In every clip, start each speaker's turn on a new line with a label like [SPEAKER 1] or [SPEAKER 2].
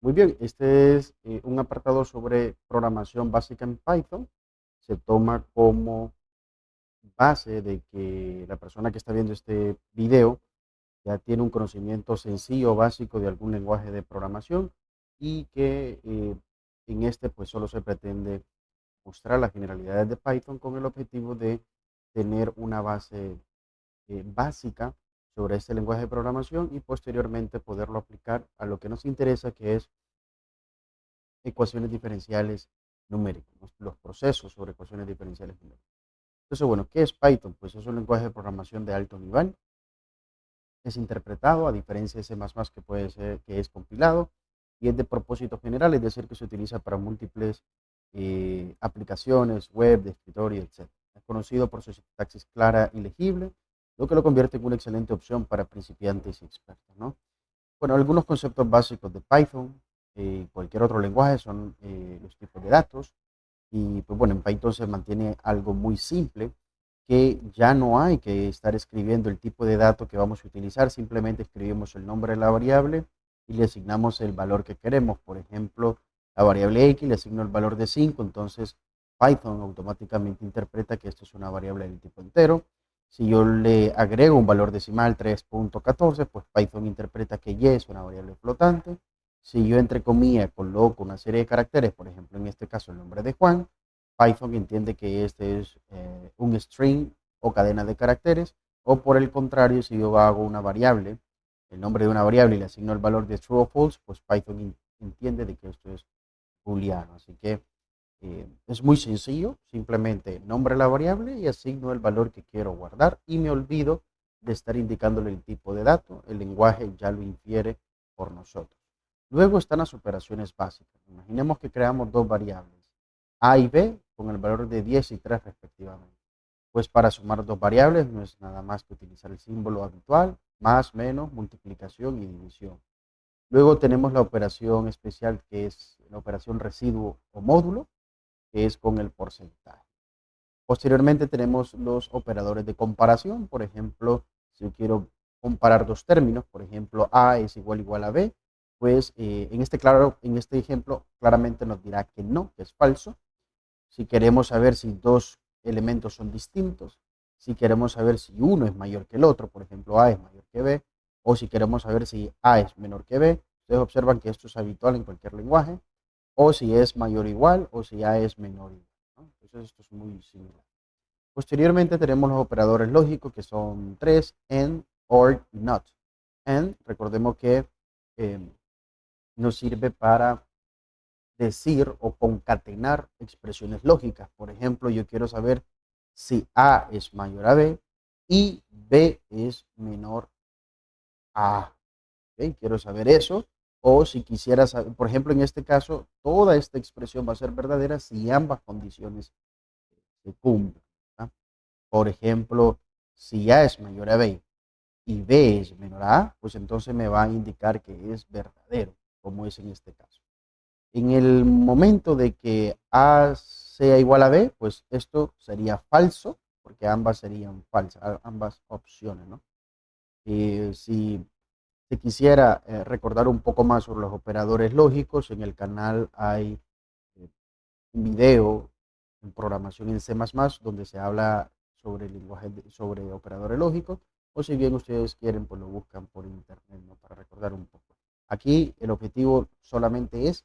[SPEAKER 1] Muy bien, este es un apartado sobre programación básica en Python. Se toma como base de que la persona que está viendo este video ya tiene un conocimiento sencillo, básico de algún lenguaje de programación y que en este pues solo se pretende mostrar las generalidades de Python con el objetivo de tener una base básica sobre este lenguaje de programación y posteriormente poderlo aplicar a lo que nos interesa, que es ecuaciones diferenciales numéricas, ¿no? Los procesos sobre ecuaciones diferenciales numéricas. Entonces, bueno, ¿qué es Python? Pues es un lenguaje de programación de alto nivel, es interpretado a diferencia de C++ que puede ser que es compilado y es de propósito general, es decir, que se utiliza para múltiples aplicaciones web, de escritorio, etc. Es conocido por su sintaxis clara y legible, lo que lo convierte en una excelente opción para principiantes y expertos, ¿no? Bueno, algunos conceptos básicos de Python, cualquier otro lenguaje, son los tipos de datos. Y pues bueno, en Python se mantiene algo muy simple, que ya no hay que estar escribiendo el tipo de dato que vamos a utilizar, simplemente escribimos el nombre de la variable y le asignamos el valor que queremos. Por ejemplo, la variable x le asigno el valor de 5, entonces Python automáticamente interpreta que esto es una variable del tipo entero. Si yo le agrego un valor decimal 3.14, pues Python interpreta que y es una variable flotante. Si yo entre comillas coloco una serie de caracteres, por ejemplo en este caso el nombre de Juan, Python entiende que este es un string o cadena de caracteres, o por el contrario, si yo hago una variable, el nombre de una variable y le asigno el valor de true o false, pues Python entiende de que esto es booleano. Así que es muy sencillo, simplemente nombre la variable y asigno el valor que quiero guardar y me olvido de estar indicándole el tipo de dato, el lenguaje ya lo infiere por nosotros. Luego están las operaciones básicas. Imaginemos que creamos dos variables, A y B, con el valor de 10 y 3 respectivamente. Pues para sumar dos variables no es nada más que utilizar el símbolo habitual, más, menos, multiplicación y división. Luego tenemos la operación especial que es la operación residuo o módulo, que es con el porcentaje. Posteriormente tenemos los operadores de comparación. Por ejemplo, si yo quiero comparar dos términos, por ejemplo, A es igual a B, pues en este ejemplo claramente nos dirá que no, que es falso. Si queremos saber si dos elementos son distintos, si queremos saber si uno es mayor que el otro, por ejemplo, A es mayor que B, o si queremos saber si A es menor que B, ustedes observan que esto es habitual en cualquier lenguaje, o si es mayor o igual, o si A es menor o igual, ¿no? Entonces esto es muy similar. Posteriormente tenemos los operadores lógicos que son tres, AND, OR y NOT. AND, recordemos que eh, nos sirve para decir o concatenar expresiones lógicas. Por ejemplo, yo quiero saber si A es mayor a B y B es menor a A. ¿Okay? Quiero saber eso. O si quisiera saber, por ejemplo, en este caso, toda esta expresión va a ser verdadera si ambas condiciones se cumplen, ¿verdad? Por ejemplo, si A es mayor a B y B es menor a A, pues entonces me va a indicar que es verdadero, como es en este caso. En el momento de que A sea igual a B, pues esto sería falso, porque ambas serían falsas, ambas opciones, ¿no? Si se quisiera recordar un poco más sobre los operadores lógicos, en el canal hay eh, un video en programación en C++, donde se habla sobre el lenguaje, sobre operadores lógicos, o si bien ustedes quieren, pues lo buscan por internet, ¿no? Para recordar un poco. Aquí el objetivo solamente es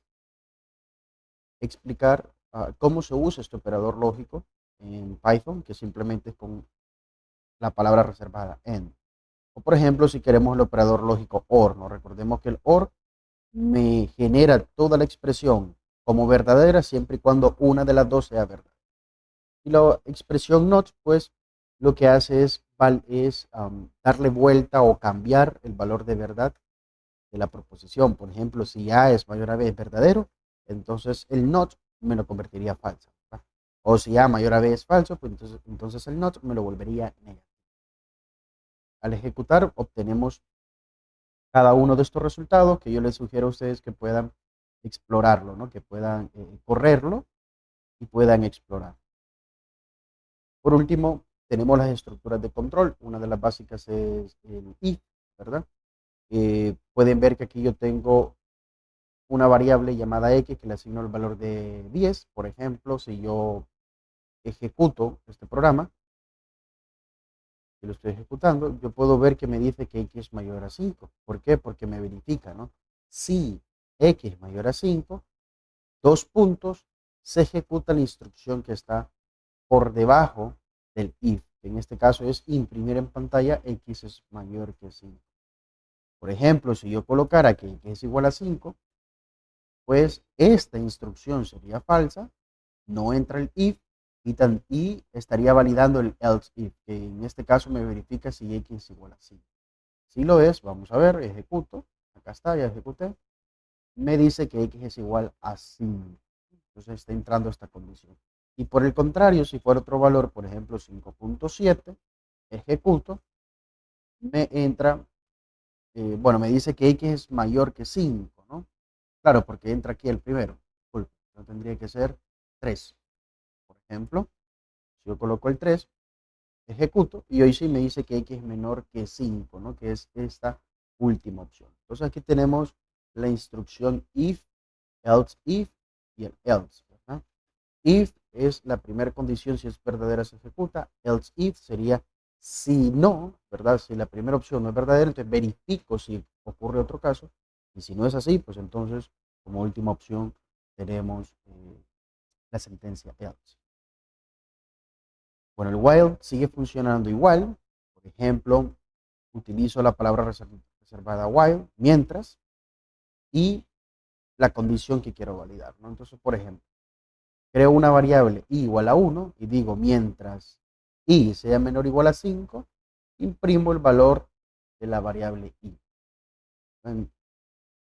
[SPEAKER 1] explicar cómo se usa este operador lógico en Python, que simplemente es con la palabra reservada AND. O por ejemplo, si queremos el operador lógico OR, ¿no? Recordemos que el OR me genera toda la expresión como verdadera siempre y cuando una de las dos sea verdad. Y la expresión NOT, pues lo que hace es darle vuelta o cambiar el valor de verdad de la proposición. Por ejemplo, si A es mayor a B es verdadero, entonces el not me lo convertiría falso, ¿verdad? O si A mayor a B es falso, pues entonces el not me lo volvería negativo. Al ejecutar obtenemos cada uno de estos resultados que yo les sugiero a ustedes que puedan explorarlo, ¿no? Que puedan correrlo y puedan explorar. Por último, tenemos las estructuras de control. Una de las básicas es el if, ¿verdad? Pueden ver que aquí yo tengo una variable llamada x que le asigno el valor de 10. Por ejemplo, si yo ejecuto este programa, y lo estoy ejecutando, yo puedo ver que me dice que x es mayor a 5. ¿Por qué? Porque me verifica, ¿no? Si x es mayor a 5, dos puntos, se ejecuta la instrucción que está por debajo del if, que en este caso es imprimir en pantalla x es mayor que 5. Por ejemplo, si yo colocara que x es igual a 5, pues esta instrucción sería falsa, no entra el if y estaría validando el else if, que en este caso me verifica si x es igual a 5. Si lo es, vamos a ver, ejecuto, acá está, ya ejecuté, me dice que x es igual a 5. Entonces está entrando esta condición. Y por el contrario, si fuera otro valor, por ejemplo 5.7, ejecuto, me entra, bueno, me dice que x es mayor que 5, ¿no? Claro, porque entra aquí el primero. Disculpe, no tendría que ser 3. Por ejemplo, si yo coloco el 3, ejecuto y hoy sí me dice que x es menor que 5, ¿no? Que es esta última opción. Entonces aquí tenemos la instrucción if, else if y el else, ¿verdad? If es la primera condición, si es verdadera se ejecuta. Else if sería si no, ¿verdad? Si la primera opción no es verdadera, entonces verifico si ocurre otro caso. Y si no es así, pues entonces como última opción tenemos la sentencia else. Bueno, el while sigue funcionando igual. Por ejemplo, utilizo la palabra reservada while, mientras, y la condición que quiero validar, ¿no? Entonces, por ejemplo, creo una variable i igual a 1 y digo mientras i sea menor o igual a 5, imprimo el valor de la variable i.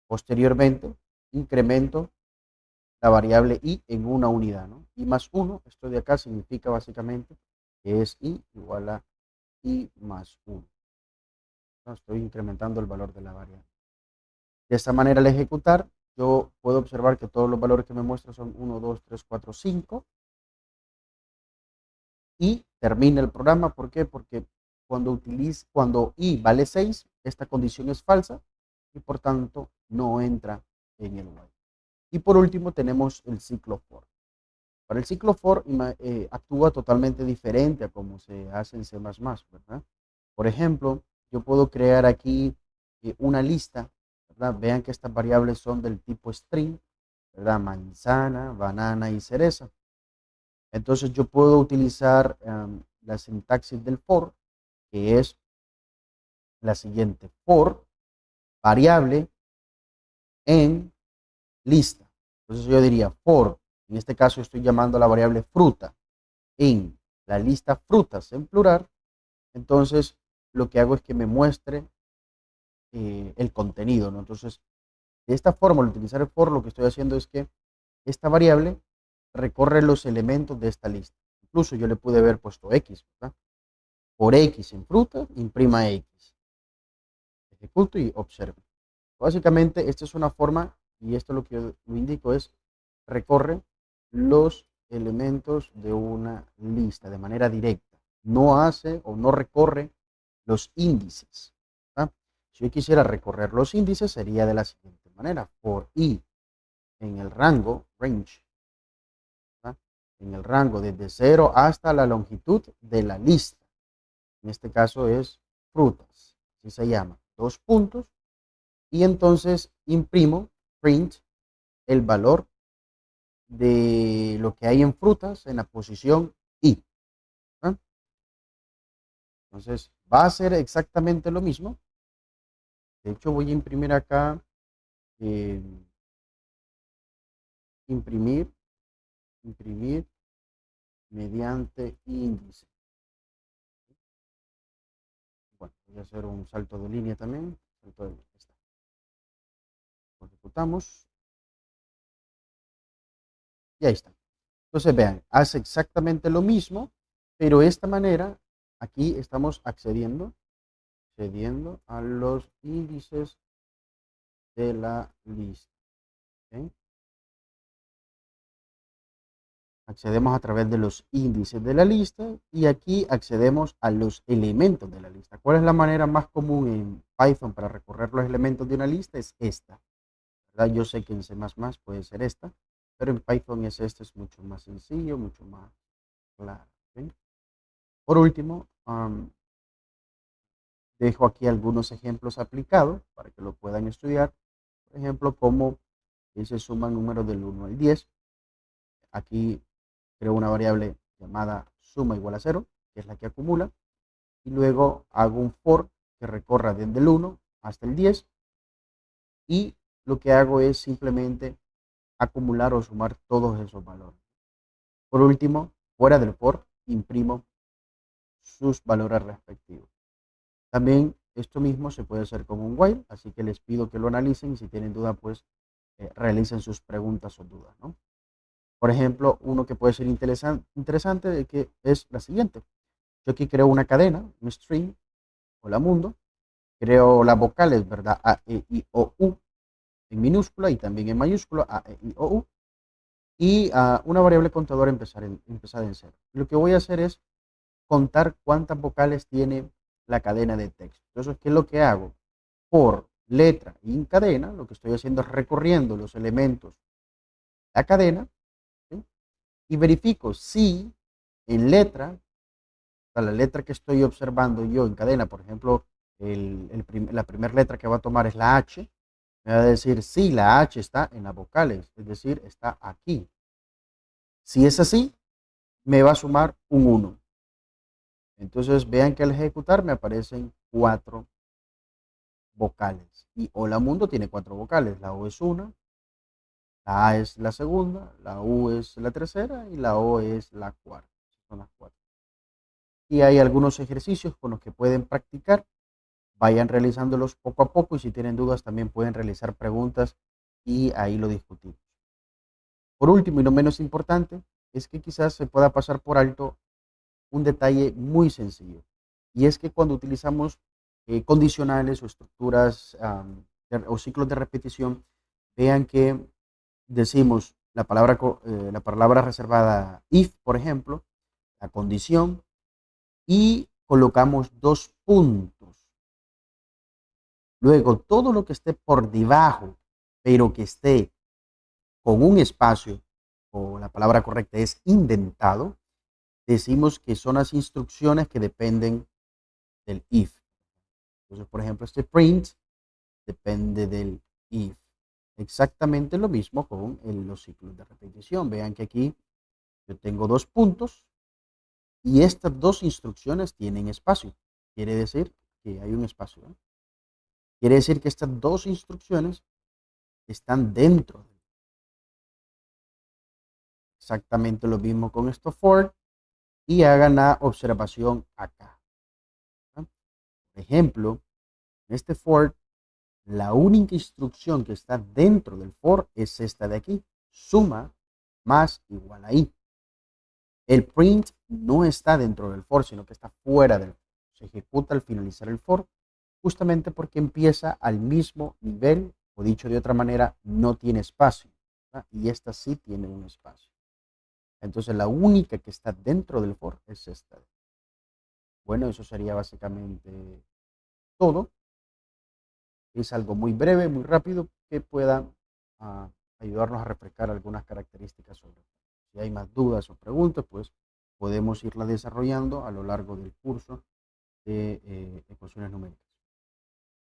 [SPEAKER 1] Posteriormente, incremento la variable i en una unidad, ¿no? I más 1, esto de acá significa básicamente que es i igual a i más 1. ¿No? Estoy incrementando el valor de la variable. De esta manera, al ejecutar, yo puedo observar que todos los valores que me muestra son 1, 2, 3, 4, 5. Y termina el programa. ¿Por qué? Porque cuando i vale 6, esta condición es falsa y por tanto no entra en el while. Y por último tenemos el ciclo for. Para el ciclo for actúa totalmente diferente a como se hace en C++, ¿verdad? Por ejemplo, yo puedo crear aquí una lista, ¿verdad? Vean que estas variables son del tipo string, ¿verdad? Manzana, banana y cereza. Entonces yo puedo utilizar la sintaxis del for, que es la siguiente: for variable en lista. Entonces yo diría for, en este caso estoy llamando a la variable fruta en la lista frutas en plural. Entonces lo que hago es que me muestre el contenido, ¿no? Entonces de esta forma, al utilizar el for, lo que estoy haciendo es que esta variable recorre los elementos de esta lista. Incluso yo le pude haber puesto x, ¿verdad? Por x en fruta, imprima x. Ejecuto y observo. Básicamente, esta es una forma, y esto lo que yo lo indico es, recorre los elementos de una lista de manera directa. No hace o no recorre los índices, ¿verdad? Si yo quisiera recorrer los índices, sería de la siguiente manera: for i en el rango, range, ¿verdad? En el rango desde 0 hasta la longitud de la lista. En este caso es frutas, así se llama, dos puntos, y entonces imprimo, print, el valor de lo que hay en frutas en la posición i, ¿verdad? Entonces va a ser exactamente lo mismo. De hecho voy a imprimir acá, eh, imprimir, imprimir mediante índice. Bueno, voy a hacer un salto de línea también. Salto de línea, está. Lo ejecutamos y ahí está. Entonces vean, hace exactamente lo mismo, pero de esta manera aquí estamos accediendo a los índices de la lista. ¿Okay? Accedemos a través de los índices de la lista y aquí accedemos a los elementos de la lista. ¿Cuál es la manera más común en Python para recorrer los elementos de una lista? Es esta. ¿verdad? Yo sé que en C++ puede ser esta, pero en Python es mucho más sencillo, mucho más claro. ¿Ok? Por último, dejo aquí algunos ejemplos aplicados para que lo puedan estudiar. Por ejemplo, cómo se suman números del 1 al 10. Aquí creo una variable llamada suma igual a 0, que es la que acumula, y luego hago un for que recorra desde el 1 hasta el 10, y lo que hago es simplemente acumular o sumar todos esos valores. Por último, fuera del for, imprimo sus valores respectivos. También esto mismo se puede hacer con un while, así que les pido que lo analicen y si tienen duda, pues realicen sus preguntas o dudas, ¿no? Por ejemplo, uno que puede ser interesante que es la siguiente. Yo aquí creo una cadena, un string, hola mundo, creo las vocales, ¿verdad? A, E, I, O, U en minúscula y también en mayúscula, A, E, I, O, U, y una variable contadora empezada en cero. Lo que voy a hacer es contar cuántas vocales tiene la cadena de texto. Entonces, ¿qué es lo que hago? Por letra y en cadena, lo que estoy haciendo es recorriendo los elementos de la cadena, ¿sí? Y verifico si en letra, la letra que estoy observando yo en cadena, por ejemplo, la primera letra que va a tomar es la H, me va a decir si la H está en las vocales, es decir, está aquí. Si es así, me va a sumar un 1. Entonces vean que al ejecutar me aparecen 4 vocales. Y Hola Mundo tiene 4 vocales. La O es una, la A es la segunda, la U es la tercera y la O es la cuarta. Son las 4. Y hay algunos ejercicios con los que pueden practicar. Vayan realizándolos poco a poco y si tienen dudas también pueden realizar preguntas y ahí lo discutimos. Por último y no menos importante, es que quizás se pueda pasar por alto un detalle muy sencillo. Y es que cuando utilizamos condicionales o estructuras o ciclos de repetición, vean que decimos la palabra reservada if, por ejemplo, la condición, y colocamos dos puntos. Luego, todo lo que esté por debajo, pero que esté con un espacio, o la palabra correcta es indentado, decimos que son las instrucciones que dependen del if. Entonces, por ejemplo, este print depende del if. Exactamente lo mismo con los ciclos de repetición. Vean que aquí yo tengo dos puntos y estas dos instrucciones tienen espacio. Quiere decir que hay un espacio, ¿eh? Quiere decir que estas dos instrucciones están dentro. Exactamente lo mismo con esto for y hagan la observación acá, ¿no? Por ejemplo, en este for, la única instrucción que está dentro del for es esta de aquí, suma más igual a i. El print no está dentro del for, sino que está fuera del for. Se ejecuta al finalizar el for, justamente porque empieza al mismo nivel, o dicho de otra manera, no tiene espacio, ¿verdad? Y esta sí tiene un espacio. Entonces la única que está dentro del for es esta. Bueno, eso sería básicamente todo. Es algo muy breve, muy rápido, que pueda ayudarnos a refrescar algunas características sobre esto. Si hay más dudas o preguntas, pues podemos irlas desarrollando a lo largo del curso de ecuaciones numéricas.